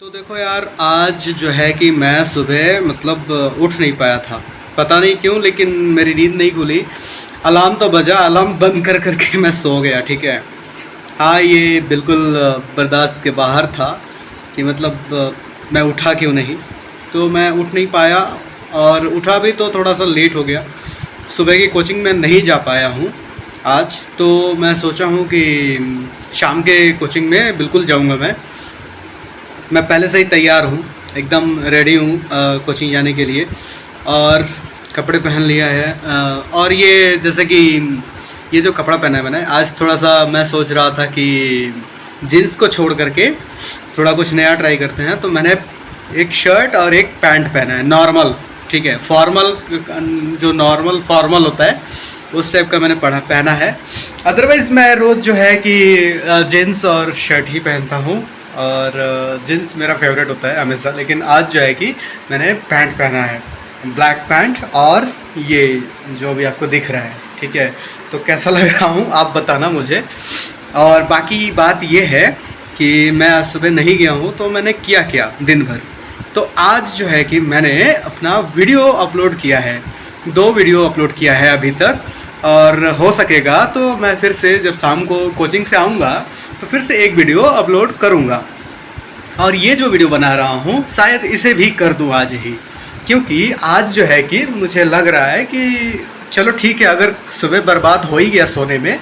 तो देखो यार, आज जो है कि मैं सुबह मतलब उठ नहीं पाया था। पता नहीं क्यों, लेकिन मेरी नींद नहीं खुली। अलार्म तो बजा, अलार्म बंद कर करके मैं सो गया। ठीक है। हाँ, ये बिल्कुल बर्दाश्त के बाहर था कि मतलब मैं उठा क्यों नहीं। तो मैं उठ नहीं पाया, और उठा भी तो थोड़ा सा लेट हो गया। सुबह की कोचिंग में नहीं जा पाया हूँ आज। तो मैं सोचा हूँ कि शाम के कोचिंग में बिल्कुल जाऊँगा। मैं पहले से ही तैयार हूँ, एकदम रेडी हूँ कोचिंग जाने के लिए। और कपड़े पहन लिया है। और ये जैसे कि ये जो कपड़ा पहना है मैंने आज, थोड़ा सा मैं सोच रहा था कि जीन्स को छोड़ करके थोड़ा कुछ नया ट्राई करते हैं। तो मैंने एक शर्ट और एक पैंट पहना है नॉर्मल। ठीक है, फॉर्मल, जो नॉर्मल फॉर्मल होता है उस टाइप का मैंने पहना है। अदरवाइज़ मैं रोज़ जो है कि जीन्स और शर्ट ही पहनता हूँ, और जीन्स मेरा फेवरेट होता है हमेशा। लेकिन आज जो है कि मैंने पैंट पहना है, ब्लैक पैंट, और ये जो भी आपको दिख रहा है। ठीक है, तो कैसा लग रहा हूँ आप बताना मुझे। और बाकी बात ये है कि मैं आज सुबह नहीं गया हूँ, तो मैंने किया क्या दिन भर। तो आज जो है कि मैंने अपना वीडियो अपलोड किया है, 2 वीडियो अपलोड किया है अभी तक। और हो सकेगा तो मैं फिर से जब शाम को कोचिंग से आऊँगा तो फिर से एक वीडियो अपलोड करूँगा। और ये जो वीडियो बना रहा हूँ शायद इसे भी कर दूँ आज ही, क्योंकि आज जो है कि मुझे लग रहा है कि चलो ठीक है, अगर सुबह बर्बाद हो ही गया सोने में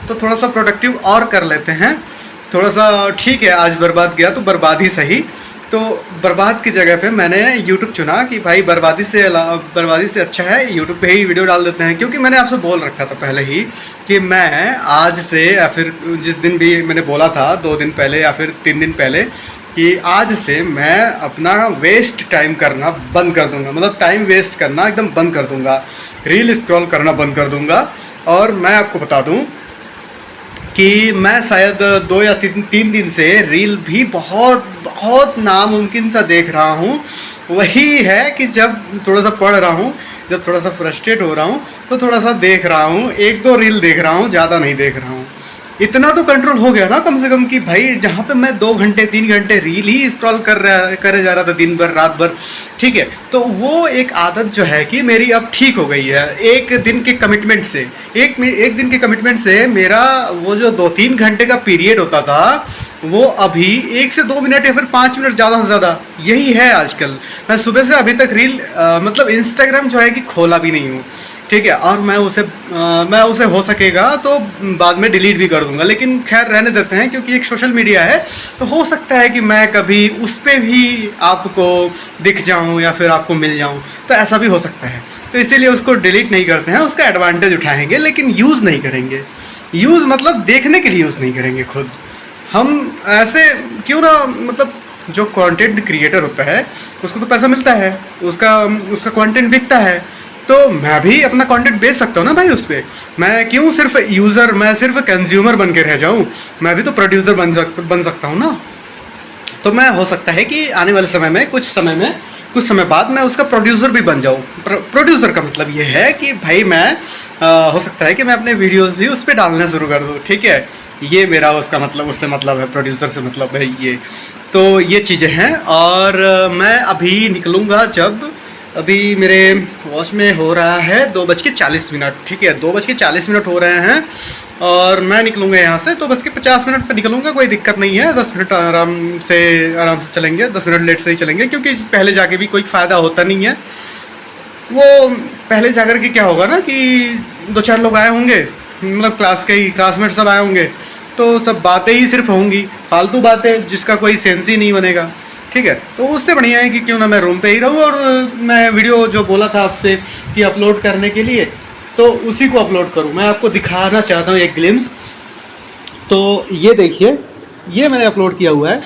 तो थोड़ा सा प्रोडक्टिव और कर लेते हैं। थोड़ा सा ठीक है, आज बर्बाद गया तो बर्बाद ही सही। तो बर्बाद की जगह पे मैंने यूट्यूब चुना कि भाई बर्बादी से अच्छा है यूट्यूब पे ही वीडियो डाल देते हैं। क्योंकि मैंने आपसे बोल रखा था पहले ही कि मैं आज से, या फिर जिस दिन भी मैंने बोला था 2 दिन पहले या फिर 3 दिन पहले, कि आज से मैं अपना वेस्ट टाइम करना बंद कर दूंगा। मतलब टाइम वेस्ट करना एकदम बंद कर दूंगा, रील स्क्रॉल करना बंद कर दूंगा। और मैं आपको बता दूं कि मैं शायद 2 या 3 दिन से रील भी बहुत बहुत नामुमकिन सा देख रहा हूँ। वही है कि जब थोड़ा सा पढ़ रहा हूँ, जब थोड़ा सा फ्रस्ट्रेट हो रहा हूँ, तो थोड़ा सा देख रहा हूँ, 1-2 रील देख रहा हूँ, ज़्यादा नहीं देख रहा हूँ। इतना तो कंट्रोल हो गया ना कम से कम, कि भाई जहाँ पे मैं 2 घंटे 3 घंटे रील ही स्क्रॉल करे जा रहा था दिन भर रात भर। ठीक है, तो वो एक आदत जो है कि मेरी अब ठीक हो गई है। एक दिन के कमिटमेंट से, एक दिन के कमिटमेंट से मेरा वो जो 2-3 घंटे का पीरियड होता था, वो अभी 1 से 2 मिनट या फिर 5 मिनट ज़्यादा से ज़्यादा यही है आजकल। मैं सुबह से अभी तक रील मतलब इंस्टाग्राम जो है कि खोला भी नहीं हूँ। ठीक है, और मैं उसे हो सकेगा तो बाद में डिलीट भी कर दूंगा। लेकिन खैर रहने देते हैं, क्योंकि एक सोशल मीडिया है, तो हो सकता है कि मैं कभी उस पर भी आपको दिख जाऊं या फिर आपको मिल जाऊं, तो ऐसा भी हो सकता है। तो इसीलिए उसको डिलीट नहीं करते हैं, उसका एडवांटेज उठाएंगे लेकिन यूज़ नहीं करेंगे। यूज़ मतलब देखने के लिए यूज़ नहीं करेंगे खुद। हम ऐसे क्यों ना, मतलब जो कंटेंट क्रिएटर होता है उसको तो पैसा मिलता है, उसका कंटेंट बिकता है। तो मैं भी अपना कंटेंट बेच सकता हूँ ना भाई उस पर। मैं क्यों सिर्फ यूज़र, मैं सिर्फ कंज्यूमर बन के रह जाऊँ। मैं भी तो प्रोड्यूसर बन सकता हूँ ना। तो मैं, हो सकता है कि आने वाले समय में, कुछ समय बाद मैं उसका प्रोड्यूसर भी बन जाऊँ। प्रोड्यूसर का मतलब ये है कि भाई मैं हो सकता है कि मैं अपने वीडियोस भी उस पर डालना शुरू कर दूँ। ठीक है, ये मेरा उसका मतलब, उससे मतलब है, प्रोड्यूसर से मतलब है ये। तो ये चीज़ें हैं। और मैं अभी निकलूँगा, जब अभी मेरे वॉच में हो रहा है 2:40। ठीक है, 2:40 हो रहे हैं, और मैं निकलूँगा यहाँ से 2:50 पर निकलूँगा। कोई दिक्कत नहीं है, 10 मिनट आराम से चलेंगे, 10 मिनट लेट से ही चलेंगे, क्योंकि पहले जाके भी कोई फ़ायदा होता नहीं है। वो पहले जाकर के क्या होगा ना कि 2-4 लोग आए होंगे, मतलब क्लास के ही क्लासमेट सब आए होंगे, तो सब बातें ही सिर्फ होंगी, फालतू बातें, जिसका कोई सेंस ही नहीं बनेगा। ठीक है, तो उससे बढ़िया है कि क्यों ना मैं रूम पे ही रहूँ, और मैं वीडियो जो बोला था आपसे कि अपलोड करने के लिए, तो उसी को अपलोड करूँ। मैं आपको दिखाना चाहता हूँ एक ग्लिम्स। तो ये देखिए, ये मैंने अपलोड किया हुआ है।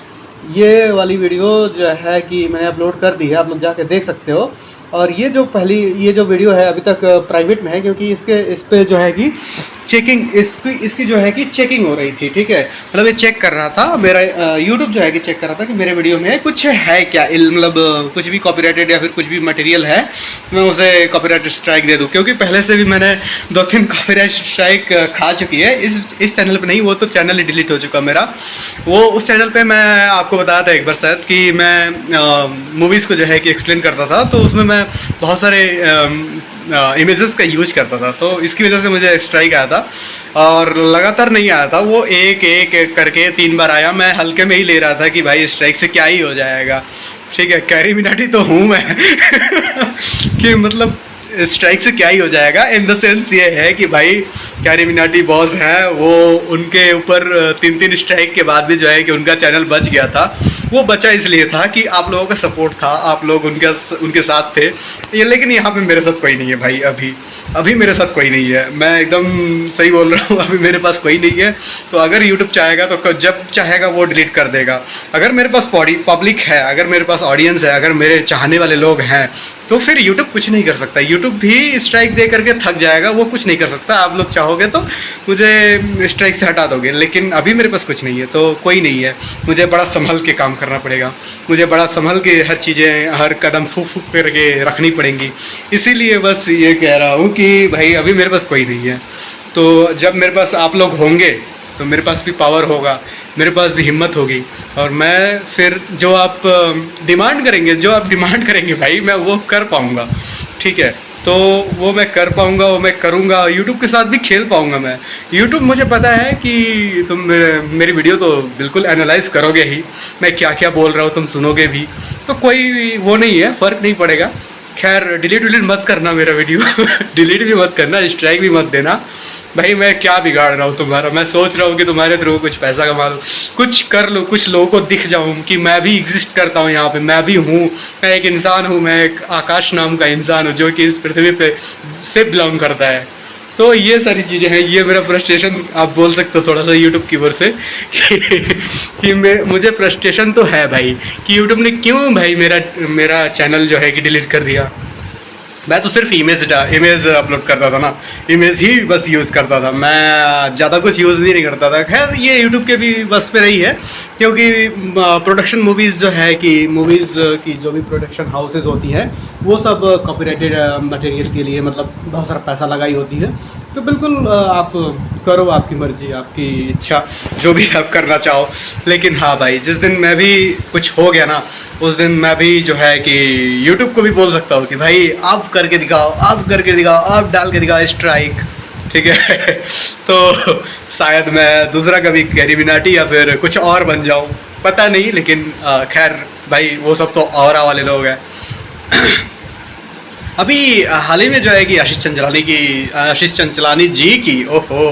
ये वाली वीडियो जो है कि मैंने अपलोड कर दी है, आप लोग जाके देख सकते हो। और ये जो वीडियो है अभी तक प्राइवेट में है, क्योंकि इस पर जो है कि चेकिंग इसकी जो है कि चेकिंग हो रही थी, ठीक है। मतलब ये चेक कर रहा था मेरा यूट्यूब जो है कि चेक कर रहा था कि मेरे वीडियो में कुछ है क्या, मतलब कुछ भी कॉपीराइटेड या फिर कुछ भी मटेरियल है, मैं उसे कॉपीराइट स्ट्राइक दे दूँ। क्योंकि पहले से भी मैंने 2-3 कॉपीराइट स्ट्राइक खा चुकी है, इस चैनल पर नहीं, वो तो चैनल ही डिलीट हो चुका मेरा। वो उस चैनल पर मैं आपको बताया था एक बार शायद कि मैं मूवीज़ को जो है कि एक्सप्लेन करता था, तो उसमें मैं बहुत सारे इमेजेस का यूज करता था, तो इसकी वजह से मुझे स्ट्राइक आया था और लगातार नहीं आया था, वो एक एक एक करके 3 बार आया। मैं हल्के में ही ले रहा था कि भाई स्ट्राइक से क्या ही हो जाएगा, ठीक है, कैरी मिनाटी तो हूँ मैं कि मतलब स्ट्राइक से क्या ही हो जाएगा। इन द सेंस ये है कि भाई कैरी मिनाटी बॉस है, वो उनके ऊपर 3-3 स्ट्राइक के बाद भी जो है कि उनका चैनल बच गया था। वो बचा इसलिए था कि आप लोगों का सपोर्ट था, आप लोग उनके साथ थे ये। लेकिन यहाँ पे मेरे साथ कोई नहीं है भाई, अभी मेरे साथ कोई नहीं है, मैं एकदम सही बोल रहा हूँ, अभी मेरे पास कोई नहीं है। तो अगर यूट्यूब चाहेगा तो जब चाहेगा वो डिलीट कर देगा। अगर मेरे पास पब्लिक है, अगर मेरे पास ऑडियंस है, अगर मेरे चाहने वाले लोग हैं, तो फिर यूट्यूब कुछ नहीं कर सकता। यूट्यूब भी स्ट्राइक दे करके थक जाएगा, वो कुछ नहीं कर सकता। आप लोग चाहोगे तो मुझे स्ट्राइक से हटा दोगे, लेकिन अभी मेरे पास कुछ नहीं है, तो कोई नहीं है। मुझे बड़ा संभल के काम करना पड़ेगा, मुझे बड़ा संभल के हर चीज़ें, हर कदम फूक फूक करके रखनी पड़ेंगी। इसीलिए बस ये कह रहा हूँ कि भाई अभी मेरे पास कोई नहीं है। तो जब मेरे पास आप लोग होंगे तो मेरे पास भी पावर होगा, मेरे पास भी हिम्मत होगी, और मैं फिर जो आप डिमांड करेंगे भाई, मैं वो कर पाऊँगा, ठीक है। तो वो मैं कर पाऊँगा, वो मैं करूँगा। यूट्यूब के साथ भी खेल पाऊँगा मैं। यूट्यूब मुझे पता है कि तुम मेरी वीडियो तो बिल्कुल एनालाइज करोगे ही, मैं क्या क्या बोल रहा हूँ तुम सुनोगे भी, तो कोई वो नहीं है, फ़र्क नहीं पड़ेगा। खैर डिलीट मत करना मेरा वीडियो डिलीट भी मत करना, स्ट्राइक भी मत देना भाई। मैं क्या बिगाड़ रहा हूँ तुम्हारा, मैं सोच रहा हूँ कि तुम्हारे थ्रू कुछ पैसा कमा लूँ, कुछ कर लूँ, कुछ लोगों को दिख जाऊँ कि मैं भी एग्जिस्ट करता हूँ यहाँ पे, मैं भी हूँ, मैं एक इंसान हूँ, मैं एक आकाश नाम का इंसान हूँ जो कि इस पृथ्वी पे से बिलोंग करता है। तो ये सारी चीज़ें हैं, ये मेरा फ्रस्ट्रेशन आप बोल सकते हो थोड़ा सा यूट्यूब की वजह से कि मुझे फ्रस्ट्रेशन तो है भाई कि यूट्यूब ने क्यों भाई मेरा चैनल जो है कि डिलीट कर दिया। मैं तो सिर्फ इमेज अपलोड करता था ना, इमेज ही बस यूज़ करता था, मैं ज़्यादा कुछ यूज़ भी नहीं करता था। खैर ये यूट्यूब के भी बस पे नहीं है, क्योंकि प्रोडक्शन मूवीज़ जो है कि मूवीज़ की जो भी प्रोडक्शन हाउसेज होती हैं वो सब कॉपीराइटेड मटेरियल के लिए मतलब बहुत सारा पैसा लगाई होती है। तो बिल्कुल आप करो, आपकी मर्ज़ी, आपकी इच्छा, जो भी आप करना चाहो। लेकिन हाँ भाई, जिस दिन मैं भी कुछ हो गया ना, उस दिन मैं भी जो है कि यूट्यूब को भी बोल सकता हूँ कि भाई आप करके दिखाओ, आप डाल के दिखाओ स्ट्राइक, ठीक है तो शायद मैं दूसरा कभी कैरी मिनाटी या फिर कुछ और बन जाऊँ, पता नहीं। लेकिन खैर भाई वो सब तो औरा वाले लोग हैं अभी हाल ही में जो है कि आशीष चंचलानी जी की, ओहो,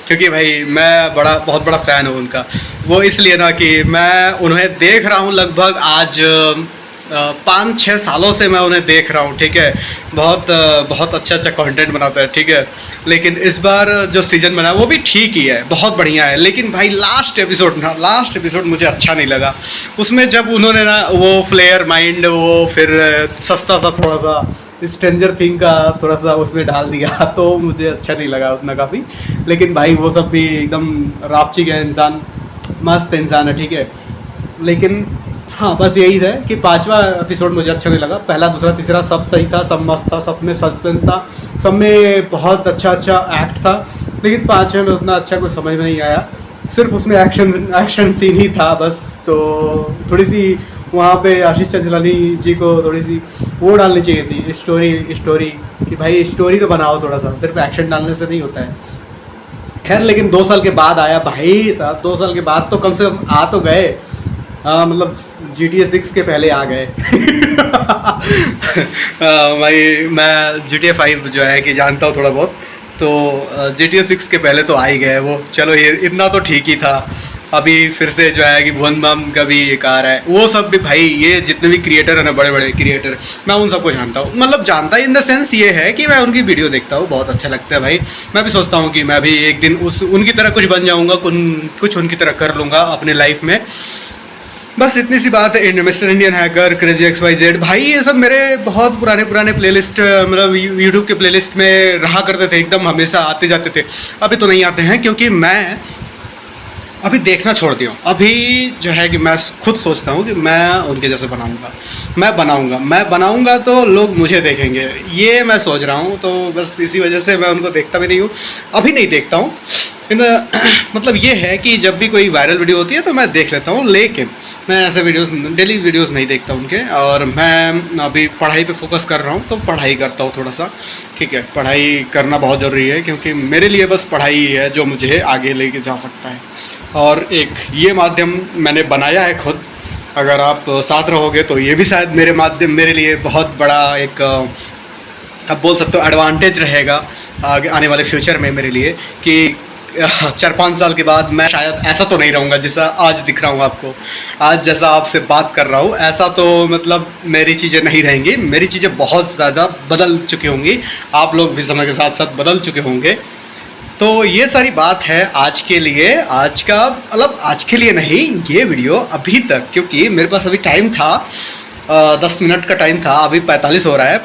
क्योंकि भाई मैं बहुत बड़ा फ़ैन हूँ उनका। वो इसलिए ना कि मैं उन्हें देख रहा हूँ लगभग आज 5-6 सालों से मैं उन्हें देख रहा हूँ, ठीक है। बहुत अच्छा कंटेंट बनाता है, ठीक है। लेकिन इस बार जो सीज़न बना वो भी ठीक ही है, बहुत बढ़िया है। लेकिन भाई लास्ट एपिसोड मुझे अच्छा नहीं लगा। उसमें जब उन्होंने ना वो फ्लेयर माइंड, वो फिर सस्ता सा थोड़ा सा स्ट्रेंजर थिंग का थोड़ा सा उसमें डाल दिया तो मुझे अच्छा नहीं लगा उतना काफ़ी। लेकिन भाई वो सब भी एकदम रापची का इंसान, मस्त इंसान है, ठीक है। लेकिन हाँ बस यही है कि 5वां एपिसोड मुझे अच्छा नहीं लगा। पहला, दूसरा, तीसरा सब सही था, सब मस्त था, सब में सस्पेंस था, सब में बहुत अच्छा एक्ट था। लेकिन 5वें में उतना अच्छा कुछ समझ में नहीं आया, सिर्फ उसमें एक्शन सीन ही था बस। तो थोड़ी सी वहाँ पे आशीष चंचलानी जी को थोड़ी सी वो डालनी चाहिए थी, स्टोरी कि भाई स्टोरी तो बनाओ थोड़ा सा, सिर्फ एक्शन डालने से नहीं होता है। खैर लेकिन 2 साल के बाद आया भाई साहब, 2 साल के बाद तो कम से कम आ तो गए। मतलब GTA 6 के पहले आ गए भाई मैं GTA 5 जो है कि जानता हूँ थोड़ा बहुत, तो GTA 6 के पहले तो आ ही गए वो। चलो ये इतना तो ठीक ही था। अभी फिर से जो है कि भुवन बाम का भी एक आ रहा है, वो सब भी भाई, ये जितने भी क्रिएटर हैं ना, बड़े बड़े क्रिएटर, मैं उन सबको जानता हूँ। मतलब जानता इन द सेंस ये है कि मैं उनकी वीडियो देखता हूँ, बहुत अच्छा लगता है भाई। मैं भी सोचता हूँ कि मैं भी एक दिन उनकी तरह कुछ बन जाऊँगा, कुछ उनकी तरह कर लूँगा अपने लाइफ में। बस इतनी सी बात है। Mister Indian hacker, crazy XYZ, भाई ये सब मेरे बहुत पुराने पुराने प्लेलिस्ट, मतलब यूट्यूब के प्लेलिस्ट में रहा करते थे, एकदम हमेशा आते जाते थे। अभी तो नहीं आते हैं क्योंकि मैं अभी देखना छोड़ दिया हूँ। अभी जो है कि मैं खुद सोचता हूँ कि मैं उनके जैसे बनाऊँगा, मैं बनाऊँगा तो लोग मुझे देखेंगे, ये मैं सोच रहा हूँ। तो बस इसी वजह से मैं उनको देखता भी नहीं हूँ, अभी नहीं देखता हूँ। मतलब ये है कि जब भी कोई वायरल वीडियो होती है तो मैं देख लेता हूँ, लेकिन मैं ऐसे वीडियोस, डेली वीडियोस नहीं देखता उनके। और मैं अभी पढ़ाई पे फोकस कर रहा हूँ, तो पढ़ाई करता हूँ थोड़ा सा, ठीक है। पढ़ाई करना बहुत ज़रूरी है क्योंकि मेरे लिए बस पढ़ाई ही है जो मुझे आगे लेके जा सकता है। और एक ये माध्यम मैंने बनाया है खुद, अगर आप साथ रहोगे तो ये भी शायद मेरे लिए बहुत बड़ा एक, आप बोल सकते हो, एडवांटेज रहेगा आगे आने वाले फ्यूचर में मेरे लिए, कि 4-5 साल के बाद मैं शायद ऐसा तो नहीं रहूँगा जैसा आज दिख रहा हूँ आपको। आज जैसा आपसे बात कर रहा हूँ ऐसा तो मतलब मेरी चीज़ें नहीं रहेंगी, मेरी चीज़ें बहुत ज़्यादा बदल चुकी होंगी, आप लोग भी समय के साथ साथ बदल चुके होंगे। तो ये सारी बात है आज के लिए। आज का मतलब आज के लिए नहीं, ये वीडियो अभी तक, क्योंकि मेरे पास अभी टाइम था 10 मिनट का टाइम था, अभी 45 हो रहा है,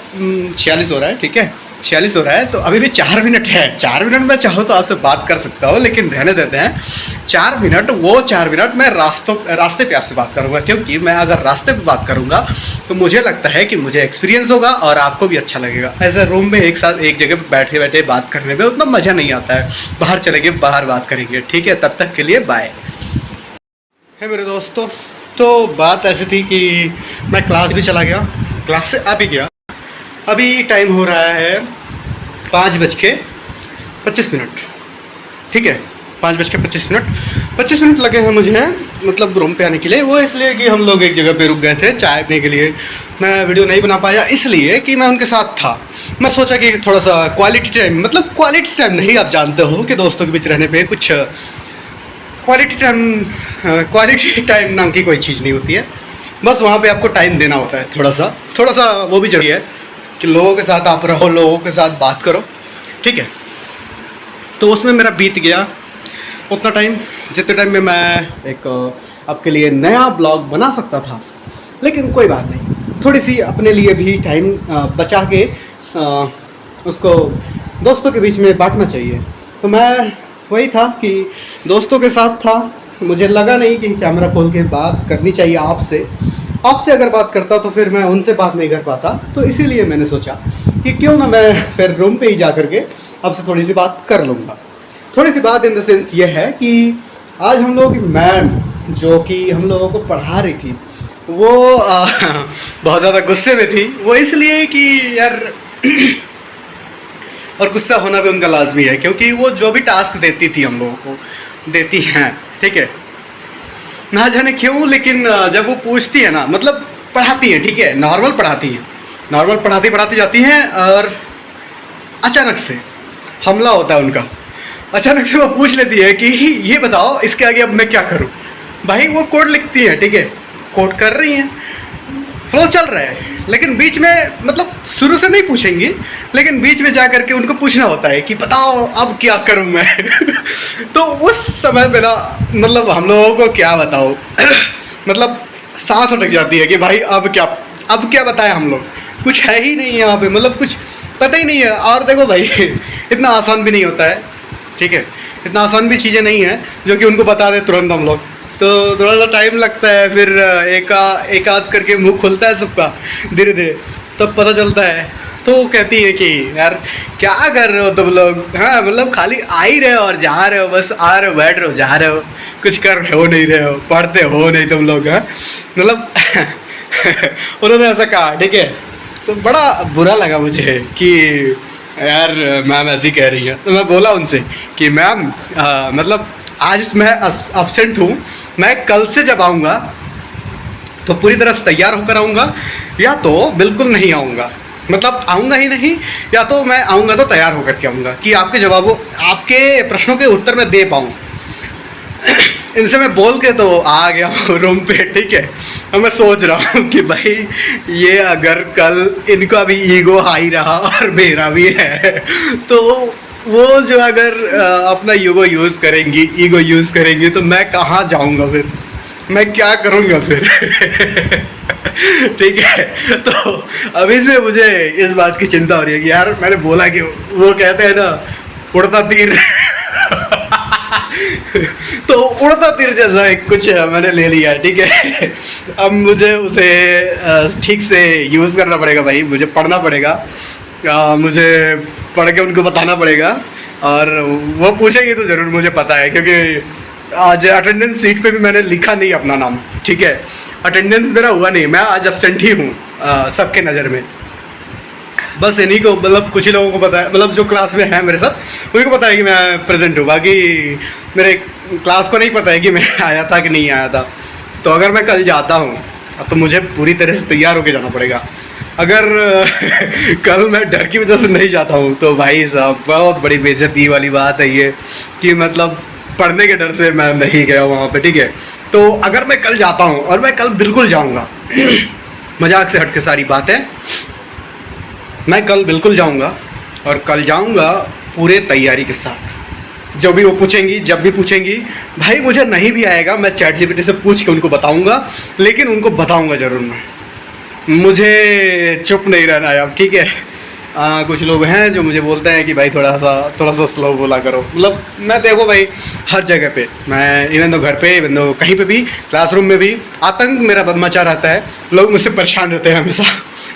46 हो रहा है, ठीक है, 46 हो रहा है। तो अभी भी 4 मिनट है। 4 मिनट में चाहो तो आपसे बात कर सकता हूँ, लेकिन रहने देते हैं 4 मिनट। वो 4 मिनट मैं रास्ते पे आपसे बात करूँगा, क्योंकि मैं अगर रास्ते पे बात करूँगा तो मुझे लगता है कि मुझे एक्सपीरियंस होगा और आपको भी अच्छा लगेगा। ऐसे रूम में एक साथ एक जगह पर बैठे बैठे बात करने में उतना मज़ा नहीं आता है। बाहर चलेंगे, बाहर बात करेंगे, ठीक है। तब तक के लिए बाय। है मेरे दोस्तों, तो बात ऐसी थी कि मैं क्लास भी चला गया, क्लास से आ भी गया। अभी टाइम हो रहा है 5:25, ठीक है, 5:25। 25 मिनट लगे हैं मुझे मतलब रूम पे आने के लिए। वो इसलिए कि हम लोग एक जगह पे रुक गए थे चाय पीने के लिए। मैं वीडियो नहीं बना पाया इसलिए कि मैं उनके साथ था। मैं सोचा कि थोड़ा सा क्वालिटी टाइम, मतलब क्वालिटी टाइम नहीं, आप जानते हो कि दोस्तों के बीच रहने पे कुछ क्वालिटी टाइम नाम की कोई चीज़ नहीं होती है। बस वहाँ पे आपको टाइम देना होता है, थोड़ा सा वो भी जरूरी है कि लोगों के साथ आप रहो, लोगों के साथ बात करो, ठीक है। तो उसमें मेरा बीत गया उतना टाइम जितने टाइम में मैं एक आपके लिए नया ब्लॉग बना सकता था। लेकिन कोई बात नहीं, थोड़ी सी अपने लिए भी टाइम बचा के उसको दोस्तों के बीच में बांटना चाहिए। तो मैं वही था कि दोस्तों के साथ था, मुझे लगा नहीं कि कैमरा खोल के बात करनी चाहिए आपसे अगर बात करता तो फिर मैं उनसे बात नहीं कर पाता। तो इसीलिए मैंने सोचा कि क्यों ना मैं फिर रूम पे ही जा करके आपसे थोड़ी सी बात कर लूँगा। थोड़ी सी बात इन द सेंस ये है कि आज हम लोग की मैम जो कि हम लोगों को पढ़ा रही थी वो बहुत ज़्यादा गुस्से में थी। वो इसलिए कि यार और गुस्सा होना भी उनका लाजमी है, क्योंकि वो जो भी टास्क देती थी हम लोगों को, देती हैं, ठीक है, ना जाने क्यों, लेकिन जब वो पूछती है ना, मतलब पढ़ाती है, ठीक है, नॉर्मल पढ़ाती जाती हैं और अचानक से हमला होता है उनका। अचानक से वो पूछ लेती है कि ये बताओ इसके आगे अब मैं क्या करूं। भाई वो कोड लिखती है, ठीक है, कोड कर रही हैं, फ्लो चल रहा है, लेकिन बीच में, मतलब शुरू से नहीं पूछेंगी, लेकिन बीच में जा करके उनको पूछना होता है कि बताओ अब क्या करूं मैं। तो उस समय पे ना, मतलब हम लोगों को क्या बताओ, मतलब सांस अटक जाती है कि भाई अब क्या बताएं हम लोग, कुछ है ही नहीं यहाँ पे, मतलब कुछ पता ही नहीं है। और देखो भाई इतना आसान भी नहीं होता है, ठीक है, इतना आसान भी चीज़ें नहीं है जो कि उनको बता दें तुरंत हम लोग। तो थोड़ा सा टाइम लगता है, फिर एक आध करके मुंह खुलता है सबका धीरे धीरे, तब पता चलता है। तो वो कहती है कि यार क्या कर रहे हो तुम लोग, हाँ मतलब खाली आ ही रहे हो और जा रहे हो, बस आ रहे हो, बैठ रहे हो, जा रहे हो, कुछ कर रहे हो नहीं रहे हो, पढ़ते हो नहीं तुम लोग, हाँ मतलब उन्होंने ऐसा कहा, ठीक है। तो बड़ा बुरा लगा मुझे कि यार मैम ऐसी कह रही है। तो मैं बोला उनसे कि मैम मतलब आज मैं अब्सेंट हूँ, मैं कल से जब आऊँगा तो पूरी तरह से तैयार होकर आऊँगा, या तो बिल्कुल नहीं आऊँगा, मतलब आऊँगा ही नहीं, या तो मैं आऊँगा तो तैयार होकर के आऊँगा कि आपके प्रश्नों के उत्तर मैं दे पाऊँ। इनसे मैं बोल के तो आ गया हूँ रूम पे, ठीक है। और मैं सोच रहा हूँ कि भाई ये अगर कल इनका भी ईगो हाई रहा और मेरा भी है, तो वो जो अगर अपना ईगो यूज़ करेंगी तो मैं कहाँ जाऊँगा फिर, मैं क्या करूँगा फिर। ठीक है, तो अभी से मुझे इस बात की चिंता हो रही है कि यार मैंने बोला कि वो कहते हैं ना उड़ता तीर। तो उड़ता तीर जैसा एक कुछ मैंने ले लिया है, ठीक है। अब मुझे उसे ठीक से यूज़ करना पड़ेगा भाई, मुझे पढ़ना पड़ेगा, मुझे पढ़ के उनको बताना पड़ेगा, और वो पूछेंगे तो ज़रूर मुझे पता है, क्योंकि आज अटेंडेंस सीट पे भी मैंने लिखा नहीं अपना नाम, ठीक है। अटेंडेंस मेरा हुआ नहीं, मैं आज एब्सेंट ही हूँ सबके नज़र में। बस इन्हीं को, मतलब कुछ ही लोगों को पता है, मतलब जो क्लास में है मेरे साथ उन्हीं को पता है कि मैं प्रेजेंट हूँ, बाकी मेरे क्लास को नहीं पता है कि मैं आया था कि नहीं आया था। तो अगर मैं कल जाता हूँ तो मुझे पूरी तरह से तैयार होकर जाना पड़ेगा। अगर कल मैं डर की वजह से नहीं जाता हूँ तो भाई साहब बहुत बड़ी बेइज्जती वाली बात है ये, कि मतलब पढ़ने के डर से मैं नहीं गया वहाँ पे, ठीक है। तो अगर मैं कल जाता हूँ, और मैं कल बिल्कुल जाऊँगा, मजाक से हट के सारी बात है, मैं कल बिल्कुल जाऊंगा, और कल जाऊंगा पूरे तैयारी के साथ। जो भी वो पूछेंगी, जब भी पूछेंगी, भाई मुझे नहीं भी आएगा, मैं चैट जीपीटी से पूछ के उनको बताऊंगा, लेकिन उनको बताऊंगा ज़रूर मैं, मुझे चुप नहीं रहना है अब, ठीक है। कुछ लोग हैं जो मुझे बोलते हैं कि भाई थोड़ा सा स्लो बोला करो, मतलब मैं देखो भाई हर जगह पे, मैं इवन तो घर पे, इवन तो कहीं पे भी, क्लासरूम में भी आतंक मेरा मचा रहता है, लोग मुझसे परेशान रहते हैं हमेशा।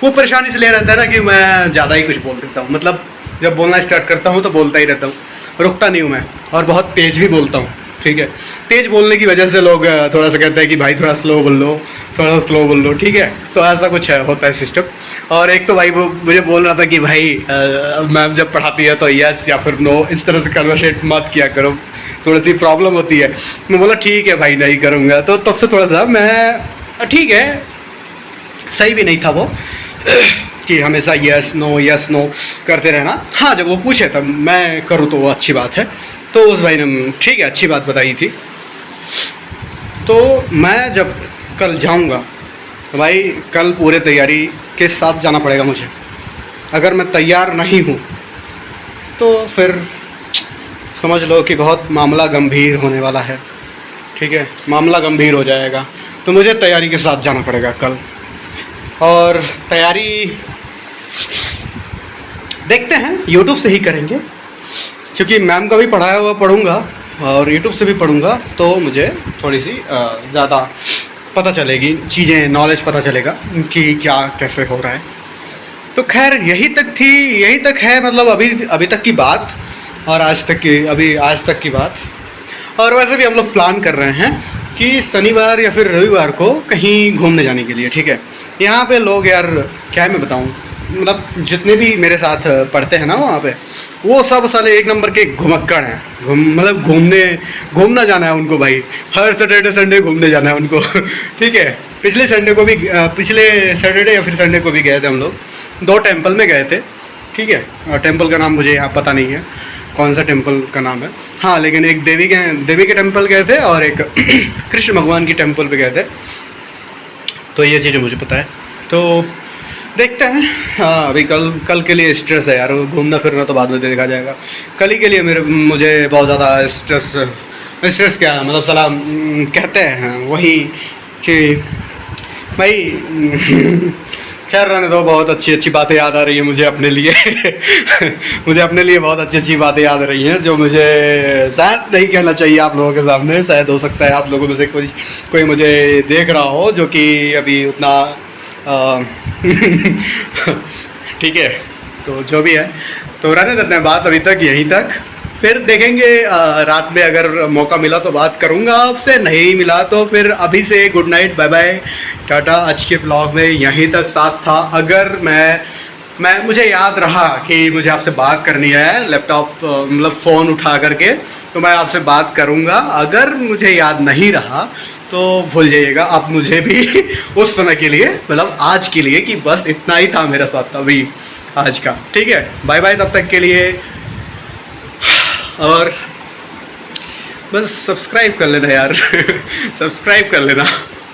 वो परेशान इसलिए रहता है ना कि मैं ज़्यादा ही कुछ बोल देता हूँ, मतलब जब बोलना स्टार्ट करता हूँ तो बोलता ही रहता हूँ, रुकता नहीं हूँ मैं, और बहुत तेज़ भी बोलता हूँ, ठीक है। तेज़ बोलने की वजह से लोग थोड़ा सा कहते हैं कि भाई थोड़ा स्लो बोल लो, थोड़ा स्लो बोल लो, ठीक है। तो ऐसा कुछ होता है सिस्टम। और एक तो भाई वो मुझे बोल रहा था कि भाई मैम जब पढ़ाती है तो यस या फिर नो इस तरह से कन्वर्सेट मत किया करो, थोड़ी सी प्रॉब्लम होती है। मैं बोला ठीक है भाई नहीं करूँगा, तो तब से थोड़ा सा मैं ठीक है, सही भी नहीं था वो कि हमेशा यस नो करते रहना। हाँ जब वो पूछे तब मैं करूँ तो वो अच्छी बात है। तो उस भाई ने ठीक है अच्छी बात बताई थी। तो मैं जब कल जाऊँगा तो भाई कल पूरे तैयारी के साथ जाना पड़ेगा मुझे। अगर मैं तैयार नहीं हूँ तो फिर समझ लो कि बहुत मामला गंभीर होने वाला है, ठीक है, मामला गंभीर हो जाएगा। तो मुझे तैयारी के साथ जाना पड़ेगा कल, और तैयारी देखते हैं यूट्यूब से ही करेंगे, क्योंकि मैम का भी पढ़ाया हुआ पढ़ूंगा और यूट्यूब से भी पढ़ूंगा, तो मुझे थोड़ी सी ज़्यादा पता चलेगी चीज़ें, नॉलेज पता चलेगा कि क्या कैसे हो रहा है। तो खैर यही तक है, मतलब अभी तक की बात, और आज तक की बात। और वैसे भी हम लोग प्लान कर रहे हैं कि शनिवार या फिर रविवार को कहीं घूमने जाने के लिए, ठीक है। यहाँ पे लोग यार क्या मैं बताऊँ, मतलब जितने भी मेरे साथ पढ़ते हैं ना वहाँ पे, वो सब साले एक नंबर के घुमक्कड़ हैं, मतलब घूमना जाना है उनको भाई, हर सैटरडे संडे घूमने जाना है उनको। ठीक है, पिछले सैटरडे या फिर संडे को भी गए थे हम लोग, 2 टेम्पल में गए थे, ठीक है। और टेम्पल का नाम मुझे यहाँ पता नहीं है कौन सा टेम्पल का नाम है, हाँ लेकिन एक देवी के टेम्पल गए थे और एक कृष्ण भगवान की टेम्पल पे गए थे, तो ये चीज़ें मुझे पता है। तो देखते हैं। हाँ अभी कल के लिए स्ट्रेस है यार, घूमना फिरना तो बाद में देखा जाएगा। कल ही के लिए मुझे बहुत ज़्यादा स्ट्रेस क्या है, मतलब सलाह कहते हैं वही कि भाई खैर रहने दो, बहुत अच्छी बातें याद आ रही है मुझे अपने लिए। मुझे अपने लिए बहुत अच्छी बातें याद आ रही हैं, जो मुझे शायद नहीं कहना चाहिए आप लोगों के सामने। शायद हो सकता है आप लोगों में से कोई मुझे देख रहा हो जो कि अभी उतना ठीक है, तो जो भी है तो रहने देते हैं बात अभी तक यहीं तक, फिर देखेंगे रात में अगर मौका मिला तो बात करूंगा आपसे, नहीं मिला तो फिर अभी से good night, bye bye, tata. आज के ब्लॉग में यहीं तक साथ था। अगर मुझे याद रहा कि मुझे आपसे बात करनी है लैपटॉप मतलब फ़ोन उठा करके, तो मैं आपसे बात करूंगा। अगर मुझे याद नहीं रहा तो भूल जाइएगा आप मुझे भी उस समय के लिए, मतलब आज के लिए, कि बस इतना ही था मेरे साथ अभी आज का, ठीक है। बाय बाय तब तक के लिए, और बस सब्सक्राइब कर लेना यार। सब्सक्राइब कर लेना।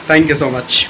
Thank you so much.